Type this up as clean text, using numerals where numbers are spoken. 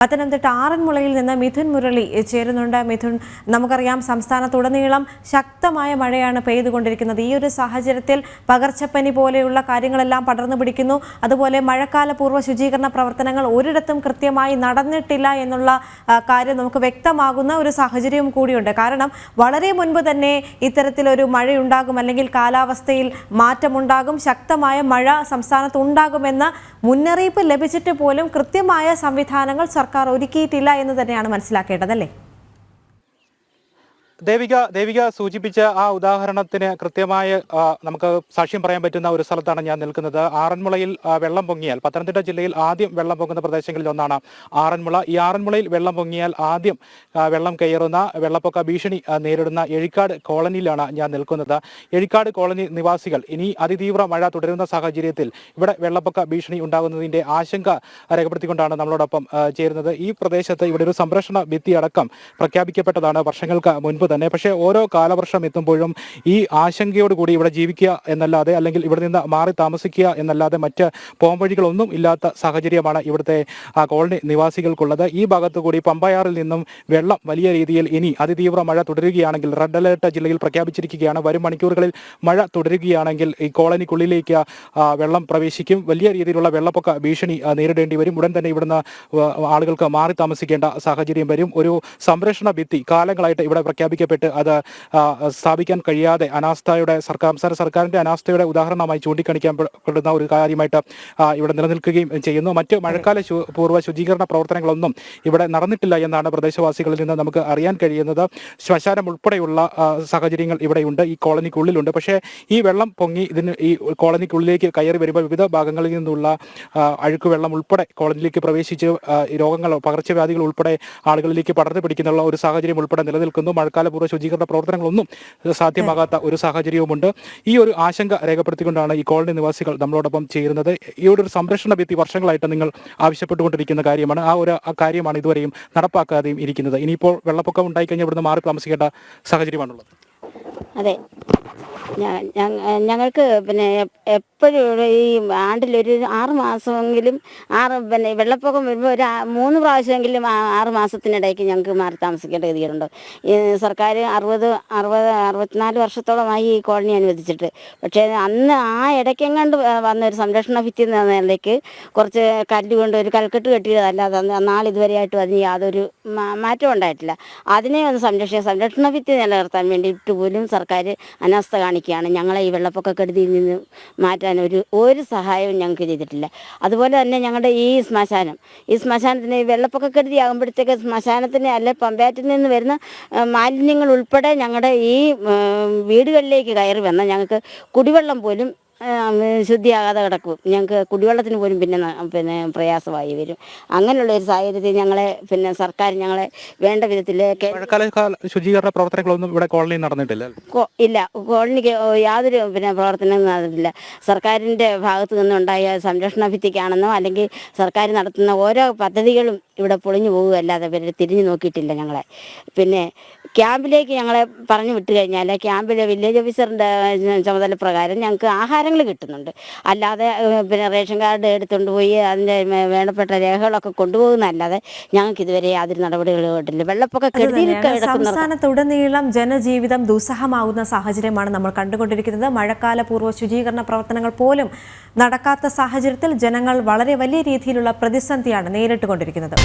പത്തനംതിട്ട ആറന്മുളയിൽ നിന്ന് മിഥുൻ മുരളി ചേരുന്നുണ്ട്. മിഥുൻ, നമുക്കറിയാം സംസ്ഥാനത്തുടനീളം ശക്തമായ മഴയാണ് പെയ്തുകൊണ്ടിരിക്കുന്നത്. ഈ ഒരു സാഹചര്യത്തിൽ പകർച്ചപ്പനി പോലെയുള്ള കാര്യങ്ങളെല്ലാം പടർന്നു പിടിക്കുന്നു. അതുപോലെ മഴക്കാല പൂർവ്വ ശുചീകരണ പ്രവർത്തനങ്ങൾ ഒരിടത്തും കൃത്യമായി നടന്നിട്ടില്ല എന്നുള്ള കാര്യം നമുക്ക് വ്യക്തമാകുന്ന ഒരു സാഹചര്യവും കൂടിയുണ്ട്. കാരണം വളരെ മുൻപ് തന്നെ ഇത്തരത്തിലൊരു മഴയുണ്ടാകും, അല്ലെങ്കിൽ കാലാവസ്ഥയിൽ മാറ്റമുണ്ടാകും, ശക്തമായ മഴ സംസ്ഥാനത്ത് ഉണ്ടാകുമെന്ന മുന്നറിയിപ്പ് ലഭിച്ചിട്ട് പോലും കൃത്യമായ സംവിധാനങ്ങൾ സർക്കാർ ഒരുക്കിയിട്ടില്ല എന്ന് തന്നെയാണ് മനസ്സിലാക്കേണ്ടതല്ലേ? ദേവിക സൂചിപ്പിച്ച ആ ഉദാഹരണത്തിന് കൃത്യമായ നമുക്ക് സാക്ഷ്യം പറയാൻ പറ്റുന്ന ഒരു സ്ഥലത്താണ് ഞാൻ നിൽക്കുന്നത്. ആറന്മുളയിൽ വെള്ളം പൊങ്ങിയാൽ, പത്തനംതിട്ട ജില്ലയിൽ ആദ്യം വെള്ളം പൊങ്ങുന്ന പ്രദേശങ്ങളിൽ ഒന്നാണ് ആറന്മുള. ഈ ആറന്മുളയിൽ വെള്ളം പൊങ്ങിയാൽ ആദ്യം വെള്ളം കയറുന്ന, വെള്ളപ്പൊക്ക ഭീഷണി നേരിടുന്ന എഴിക്കാട് കോളനിയിലാണ് ഞാൻ നിൽക്കുന്നത്. എഴിക്കാട് കോളനി നിവാസികൾ ഇനി അതിതീവ്ര മഴ തുടരുന്ന സാഹചര്യത്തിൽ ഇവിടെ വെള്ളപ്പൊക്ക ഭീഷണി ഉണ്ടാകുന്നതിന്റെ ആശങ്ക രേഖപ്പെടുത്തിക്കൊണ്ടാണ് നമ്മളോടൊപ്പം ചേരുന്നത്. ഈ പ്രദേശത്ത് ഇവിടെ ഒരു സംരക്ഷണ ഭിത്തി അടക്കം പ്രഖ്യാപിക്കപ്പെട്ടതാണ് വർഷങ്ങൾക്ക് മുൻപ് തന്നെ. പക്ഷേ ഓരോ കാലവർഷം എത്തുമ്പോഴും ഈ ആശങ്കയോടുകൂടി ഇവിടെ ജീവിക്കുക എന്നല്ലാതെ, അല്ലെങ്കിൽ ഇവിടെ നിന്ന് മാറി താമസിക്കുക എന്നല്ലാതെ മറ്റ് പോംവഴികളൊന്നും ഇല്ലാത്ത സാഹചര്യമാണ് ഇവിടുത്തെ കോളനി നിവാസികൾക്കുള്ളത്. ഈ ഭാഗത്തു കൂടി പമ്പയാറിൽ നിന്നും വെള്ളം വലിയ രീതിയിൽ ഇനി അതിതീവ്ര മഴ തുടരുകയാണെങ്കിൽ, റെഡ് അലേർട്ട് ജില്ലയിൽ പ്രഖ്യാപിച്ചിരിക്കുകയാണ്. വരും മണിക്കൂറുകളിൽ മഴ തുടരുകയാണെങ്കിൽ ഈ കോളനിക്കുള്ളിലേക്ക് വെള്ളം പ്രവേശിക്കും. വലിയ രീതിയിലുള്ള വെള്ളപ്പൊക്ക ഭീഷണി നേരിടേണ്ടി വരും. ഉടൻ തന്നെ ഇവിടുന്ന് ആളുകൾക്ക് മാറി താമസിക്കേണ്ട സാഹചര്യം വരും. ഒരു സംരക്ഷണ ഭിത്തി കാലങ്ങളായിട്ട് ഇവിടെ പ്രഖ്യാപിക്കപ്പെട്ട് അത് സ്ഥാപിക്കാൻ കഴിയാതെ അനാസ്ഥയുടെ സംസ്ഥാന സർക്കാരിന്റെ അനാസ്ഥയുടെ ഉദാഹരണമായി ചൂണ്ടിക്കാണിക്കപ്പെടുന്ന ഒരു കാര്യമായിട്ട് ഇവിടെ നിലനിൽക്കുകയും ചെയ്യുന്നു. മറ്റ് മഴക്കാല പൂർവ്വ ശുചീകരണ പ്രവർത്തനങ്ങളൊന്നും ഇവിടെ നടന്നിട്ടില്ല എന്നാണ് പ്രദേശവാസികളിൽ നിന്ന് നമുക്ക് അറിയാൻ കഴിയുന്നത്. ശ്മശാനം ഉൾപ്പെടെയുള്ള സാഹചര്യങ്ങൾ ഇവിടെയുണ്ട്, ഈ കോളനിക്കുള്ളിലുണ്ട്. പക്ഷേ ഈ വെള്ളം പൊങ്ങി ഈ കോളനിക്കുള്ളിലേക്ക് കയറി വരുമ്പോൾ വിവിധ ഭാഗങ്ങളിൽ നിന്നുള്ള അഴുക്കുവെള്ളം ഉൾപ്പെടെ കോളനിയിലേക്ക് പ്രവേശിച്ച് രോഗങ്ങൾ, പകർച്ചവ്യാധികൾ ഉൾപ്പെടെ ആളുകളിലേക്ക് പടർന്നു പിടിക്കുന്നുള്ള ഒരു സാഹചര്യം ഉൾപ്പെടെ നിലനിൽക്കുന്നു. മഴക്കാല പൂർവ്വ ശുചീകരണ പ്രവർത്തനങ്ങളൊന്നും സാധ്യമാകാത്ത ഒരു സാഹചര്യവുമുണ്ട്. ഈ ഒരു ആശങ്ക രേഖപ്പെടുത്തിക്കൊണ്ടാണ് ഈ കോളനി നിവാസികൾ നമ്മളോടൊപ്പം ചേരുന്നത്. ഈ ഒരു സംരക്ഷണ ഭിത്തി വർഷങ്ങളായിട്ട് നിങ്ങൾ ആവശ്യപ്പെട്ടുകൊണ്ടിരിക്കുന്ന കാര്യമാണ്. ആ കാര്യമാണ് ഇതുവരെയും നടപ്പാക്കാതെയും ഇരിക്കുന്നത്. ഇനിയിപ്പോൾ വെള്ളപ്പൊക്കം ഉണ്ടായിക്കഴിഞ്ഞാൽ ഇവിടുന്ന് മാറി താമസിക്കേണ്ട സാഹചര്യമാണുള്ളത്. അതെ, ഞങ്ങൾക്ക് പിന്നെ എപ്പോഴും ഈ ആണ്ടിലൊരു 6 മാസമെങ്കിലും വെള്ളപ്പൊക്കം വരുമ്പോൾ ഒരു 3 പ്രാവശ്യമെങ്കിലും 6 മാസത്തിനിടയ്ക്ക് ഞങ്ങൾക്ക് മാറി താമസിക്കേണ്ട ഗതികളുണ്ട്. ഈ സർക്കാർ 64 വർഷത്തോളമായി ഈ കോളനി അനുവദിച്ചിട്ട്. പക്ഷേ അന്ന് ആ ഇടയ്ക്കെങ്ങാണ്ട് വന്നൊരു സംരക്ഷണ ഭിത്തി എന്ന നിലയ്ക്ക് കുറച്ച് കല്ലുകൊണ്ട് ഒരു കൽക്കെട്ട് കെട്ടിയതല്ലാതെ നാളിതുവരെയായിട്ടും അതിന് യാതൊരു മാറ്റം ഉണ്ടായിട്ടില്ല. അതിനെ ഒന്ന് സംരക്ഷണ ഭിത്തി നിലനിർത്താൻ വേണ്ടിയിട്ട് പോലും സർക്കാർ അനാസ്ഥ കാണിക്കുകയാണ്. ഞങ്ങളെ ഈ വെള്ളപ്പൊക്ക കെടുതിയിൽ നിന്ന് മാറ്റാൻ ഒരു സഹായവും ഞങ്ങൾക്ക് ചെയ്തിട്ടില്ല. അതുപോലെ തന്നെ ഞങ്ങളുടെ ഈ ശ്മശാനത്തിന് വെള്ളപ്പൊക്ക കെടുതി ആകുമ്പോഴത്തേക്ക് ശ്മശാനത്തിന് അല്ലെ പമ്പയാറ്റിൽ നിന്ന് വരുന്ന മാലിന്യങ്ങൾ ഉൾപ്പെടെ ഞങ്ങളുടെ ഈ വീടുകളിലേക്ക് കയറി വന്നാൽ ഞങ്ങൾക്ക് കുടിവെള്ളം പോലും ശുദ്ധിയാകാതെ കിടക്കും. ഞങ്ങൾക്ക് കുടിവെള്ളത്തിന് പോലും പിന്നെ പ്രയാസമായി വരും. അങ്ങനെയുള്ള ഒരു സാഹചര്യത്തിൽ ഞങ്ങളെ സർക്കാർ ഞങ്ങളെ വേണ്ട വിധത്തിൽ ശുചീകരണ പ്രവർത്തനങ്ങളൊന്നും ഇവിടെ കോളനിയിൽ നടന്നിട്ടില്ല. ഇല്ല, കോളനിക്ക് യാതൊരു പ്രവർത്തനവും നടന്നിട്ടില്ല. സർക്കാരിൻ്റെ ഭാഗത്തു നിന്നുണ്ടായ സംരക്ഷണ ഭിത്തിക്കാണെന്നോ അല്ലെങ്കിൽ സർക്കാർ നടത്തുന്ന ഓരോ പദ്ധതികളും ഇവിടെ പൊളിഞ്ഞു പോകുകയല്ലാതെ തിരിഞ്ഞു നോക്കിയിട്ടില്ല ഞങ്ങളെ. പിന്നെ ക്യാമ്പിലേക്ക് ഞങ്ങളെ പറഞ്ഞു വിട്ടു കഴിഞ്ഞാൽ ക്യാമ്പിലെ വില്ലേജ് ഓഫീസറിൻ്റെ ചുമതല പ്രകാരം ഞങ്ങൾക്ക് ആഹാരങ്ങൾ കിട്ടുന്നുണ്ട്. അല്ലാതെ റേഷൻ കാർഡ് എടുത്തുകൊണ്ട് പോയി അതിൻ്റെ വേണ്ടപ്പെട്ട രേഖകളൊക്കെ കൊണ്ടുപോകുന്നതല്ലാതെ ഞങ്ങൾക്ക് ഇതുവരെ യാതൊരു നടപടികളും കിട്ടില്ല. വെള്ളപ്പൊക്ക കെടുതിയിൽ സംസ്ഥാനത്തുടനീളം ജനജീവിതം ദുസ്സഹമാകുന്ന സാഹചര്യമാണ് നമ്മൾ കണ്ടുകൊണ്ടിരിക്കുന്നത്. മഴക്കാല പൂർവ്വ ശുചീകരണ പ്രവർത്തനങ്ങൾ പോലും നടക്കാത്ത സാഹചര്യത്തിൽ ജനങ്ങൾ വളരെ വലിയ രീതിയിലുള്ള പ്രതിസന്ധിയാണ് നേരിട്ടുകൊണ്ടിരിക്കുന്നത്.